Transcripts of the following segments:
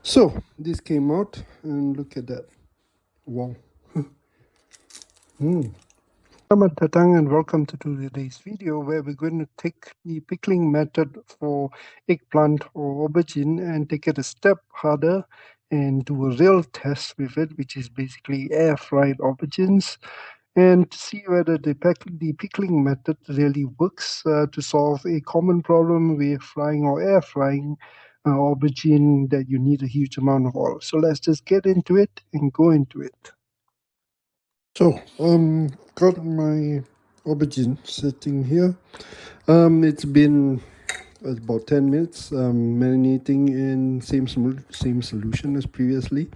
So this came out and look at that. Wow. Selamat datang and welcome to today's video where we're going to take the pickling method for eggplant or aubergine and take it a step harder and do a real test with it, which is basically air fried aubergines, and to see whether the pickling method really works to solve a common problem with frying or air frying aubergine that you need a huge amount of oil. So let's just get into it and go into it. So, got my aubergine sitting here. It's been about 10 minutes marinating in same solution as previously,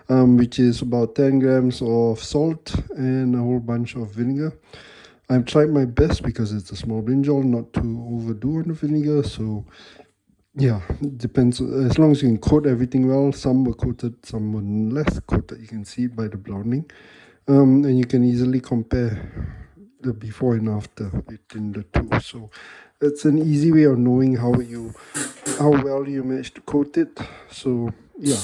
which is about 10 grams of salt and a whole bunch of vinegar. I've tried my best because it's a small brinjal not to overdo on the vinegar, so yeah, it depends. As long as you can coat everything well, some were coated, some were less coated. You can see it by the browning. And you can easily compare the before and after between the two. So it's an easy way of knowing how well you managed to coat it. So yeah.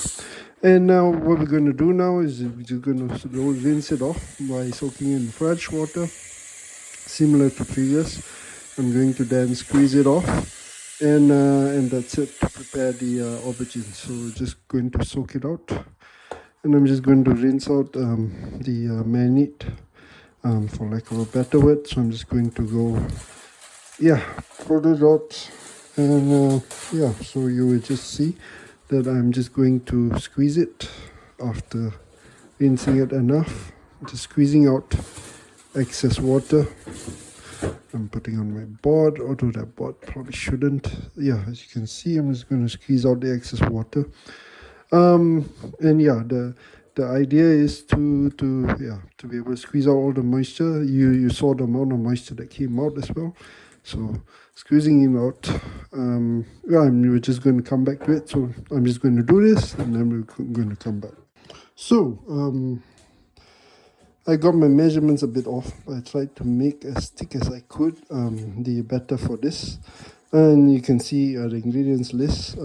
And now what we're going to do now is we're just going to rinse it off by soaking in fresh water, similar to previous. I'm going to then squeeze it off, and that's it to prepare the aubergine. So we're just going to soak it out. And I'm just going to rinse out the marinade, for lack of a better word. So I'm just going to go, pour it out, and so you will just see that I'm just going to squeeze it after rinsing it enough, just squeezing out excess water. I'm putting on my board, although that board probably shouldn't. Yeah, as you can see, I'm just going to squeeze out the excess water. And yeah, the idea is to be able to squeeze out all the moisture. You saw the amount of moisture that came out as well, so squeezing it out. We're just going to come back to it. So I'm just going to do this and then we're going to come back. So I got my measurements a bit off. I tried to make as thick as I could, the batter for this, and you can see the ingredients list.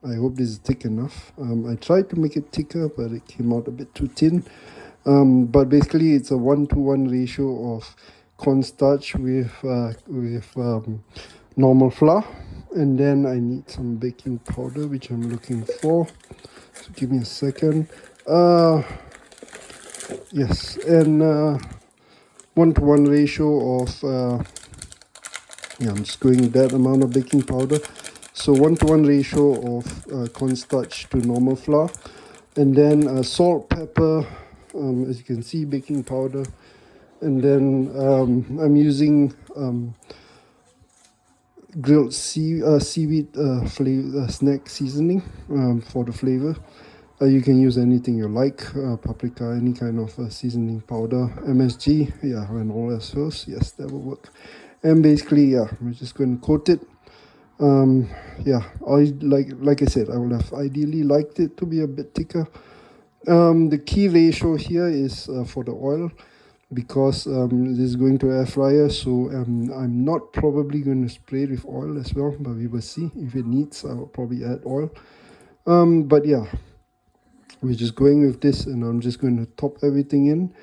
I hope this is thick enough. I tried to make it thicker, but it came out a bit too thin. But basically, it's a 1-to-1 ratio of cornstarch with normal flour, and then I need some baking powder, which I'm looking for. So give me a second. Yes, and 1-to-1 ratio of I'm just going with that amount of baking powder. So 1-to-1 ratio of cornstarch to normal flour, and then salt, pepper, as you can see, baking powder, and then I'm using grilled seaweed snack seasoning for the flavor. You can use anything you like, paprika, any kind of seasoning powder, MSG, and all that sauce. Yes, that will work. And basically, we're just going to coat it. I like I said, I would have ideally liked it to be a bit thicker. The key ratio here is for the oil, because this is going to air fryer, so I'm not probably going to spray it with oil as well, but we will see. If it needs, I will probably add oil. But yeah, we're just going with this, and I'm just going to top everything in,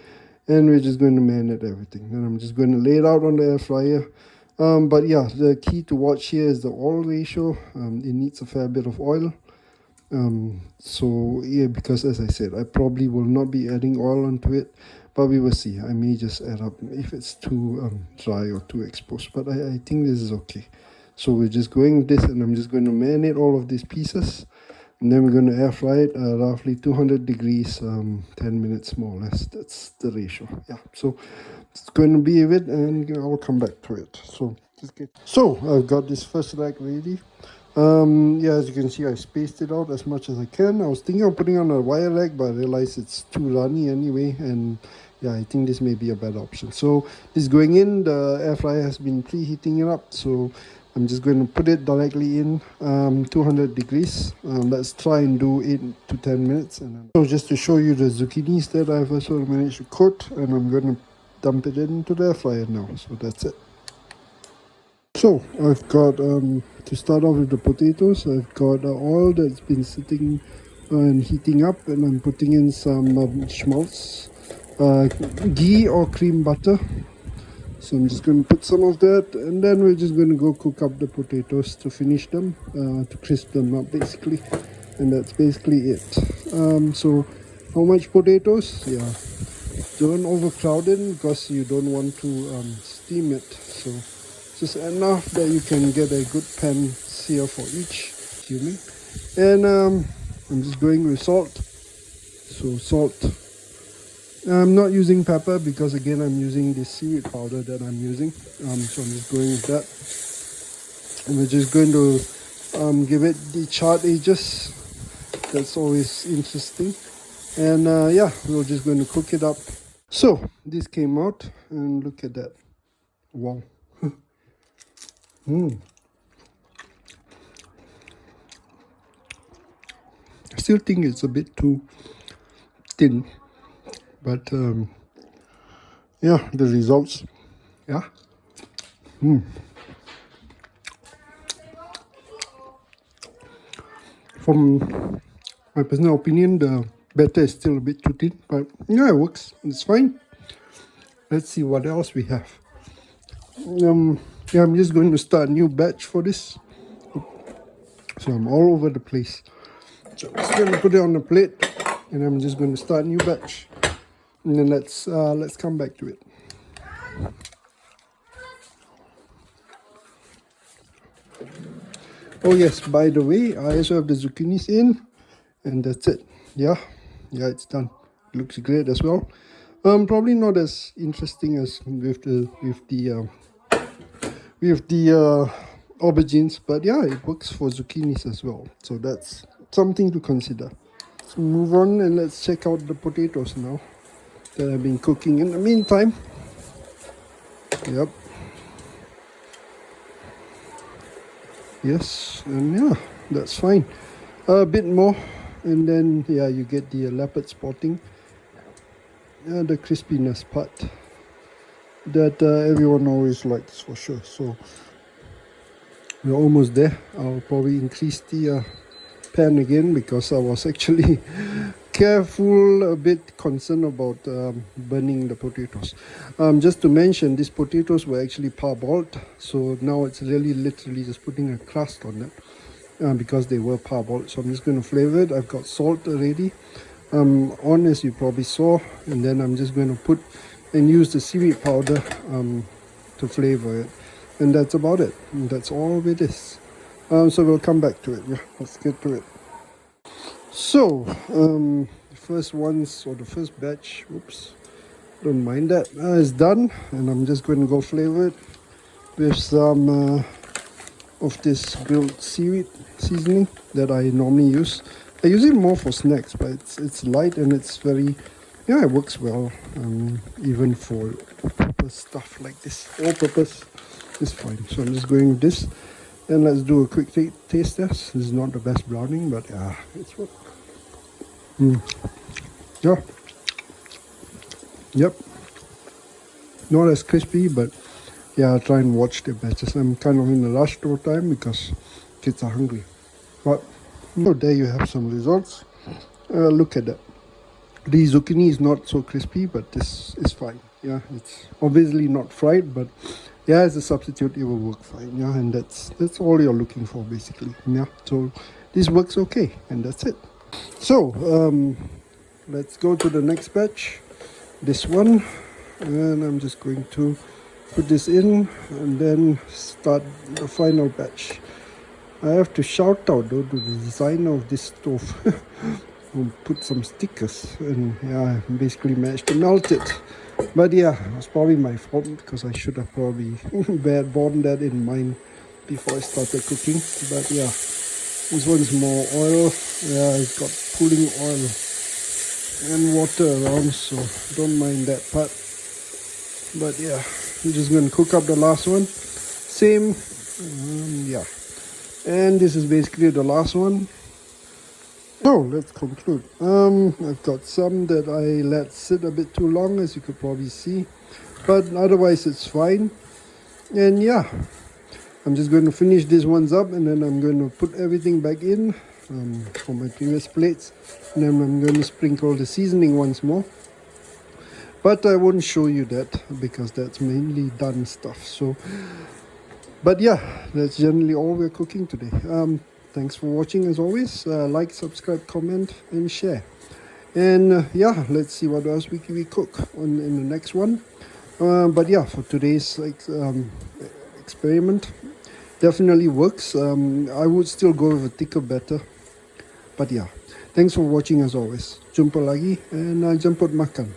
and we're just going to marinate everything. Then I'm just going to lay it out on the air fryer. But yeah, the key to watch here is the oil ratio. It needs a fair bit of oil. So yeah, because as I said, I probably will not be adding oil onto it, but we will see. I may just add up if it's too dry or too exposed, but I think this is okay. So we're just going with this, and I'm just going to marinate all of these pieces, and then we're going to air fry it roughly 200 degrees, 10 minutes more or less. That's the ratio. Yeah, so it's going to be with, and I'll come back to it. So I've got this first rack ready. As you can see, I spaced it out as much as I can. I was thinking of putting on a wire rack, but I realized it's too runny anyway, and I think this may be a better option. So this is going in. The air fryer has been preheating it up, so I'm just going to put it directly in 200 degrees. Let's try and do 8 to 10 minutes. And so just to show you the zucchinis that I've also managed to coat, and I'm going to dump it into the air fryer now. So that's it. So I've got, to start off with the potatoes, I've got oil that's been sitting and heating up, and I'm putting in some schmaltz, ghee or cream butter. So I'm just going to put some of that, and then we're just going to go cook up the potatoes to finish them, to crisp them up basically. And that's basically it. So how much potatoes? Yeah, don't overcrowd it because you don't want to steam it. So just enough that you can get a good pan sear for each, assuming. And I'm just going with salt. So salt. I'm not using pepper because again I'm using this seaweed powder that I'm using. So I'm just going with that. And we're just going to give it the charred edges. That's always interesting. And yeah, we're just going to cook it up. So this came out, and look at that. Wow. I still think it's a bit too thin, but yeah, the results, yeah. From my personal opinion, the batter is still a bit too thin, but yeah, it works. It's fine. Let's see what else we have. Yeah, I'm just going to start a new batch for this. So I'm all over the place. So I'm just going to put it on the plate, and I'm just going to start a new batch. And then let's come back to it. Oh yes, by the way, I also have the zucchinis in, and that's it. Yeah, it's done. Looks great as well. Probably not as interesting as with the aubergines, but yeah, it works for zucchinis as well. So that's something to consider. Let's move on and let's check out the potatoes now that I've been cooking in the meantime. Yep. Yes, and yeah, that's fine. A bit more, and then yeah, you get the leopard spotting, the crispiness part that everyone always likes for sure. So we're almost there. I'll probably increase the pan again because I was actually careful, a bit concerned about burning the potatoes. Just to mention, these potatoes were actually parboiled, so now it's really literally just putting a crust on it because they were parboiled. So I'm just going to flavor it. I've got salt already on, as you probably saw, and then I'm just going to put and use the seaweed powder to flavor it, and that's about it. And that's all it is. So we'll come back to it. Yeah, let's get to it. So the first ones, or the first batch, whoops, don't mind that, is done, and I'm just going to go flavor it with some of this grilled seaweed seasoning that I normally use. I use it more for snacks, but it's light and it's very, yeah, it works well, even for purpose stuff like this. All purpose is fine. So I'm just going with this, and let's do a quick taste test. This is not the best browning, but yeah, it's what. Yeah. Yep. Not as crispy, but yeah, I'll try and watch the batches. I'm kind of in a rush to time because kids are hungry. But so there you have some results. Look at that. The zucchini is not so crispy, but this is fine. Yeah, it's obviously not fried, but yeah, as a substitute, it will work fine. Yeah, and that's all you're looking for basically. Yeah, so this works okay, and that's it. So let's go to the next batch, this one, and I'm just going to put this in and then start the final batch. I have to shout out though to the designer of this stove who put some stickers, and yeah, I basically managed to melt it. But yeah, it was probably my fault because I should have probably borne that in mind before I started cooking. But yeah, this one's more oil. Yeah, it's got cooling oil and water around, so don't mind that part. But yeah, I'm just going to cook up the last one. Same, yeah. And this is basically the last one. So let's conclude. I've got some that I let sit a bit too long, as you could probably see, but otherwise it's fine. And yeah, I'm just going to finish these ones up, and then I'm going to put everything back in for my previous plates, and then I'm going to sprinkle the seasoning once more. But I won't show you that because that's mainly done stuff. So, but yeah, that's generally all we're cooking today. Thanks for watching as always. Like, subscribe, comment, and share. And yeah, let's see what else we cook in the next one. But yeah, for today's experiment, definitely works. I would still go with a thicker batter. But yeah, thanks for watching as always. Jumpa lagi and jemput makan.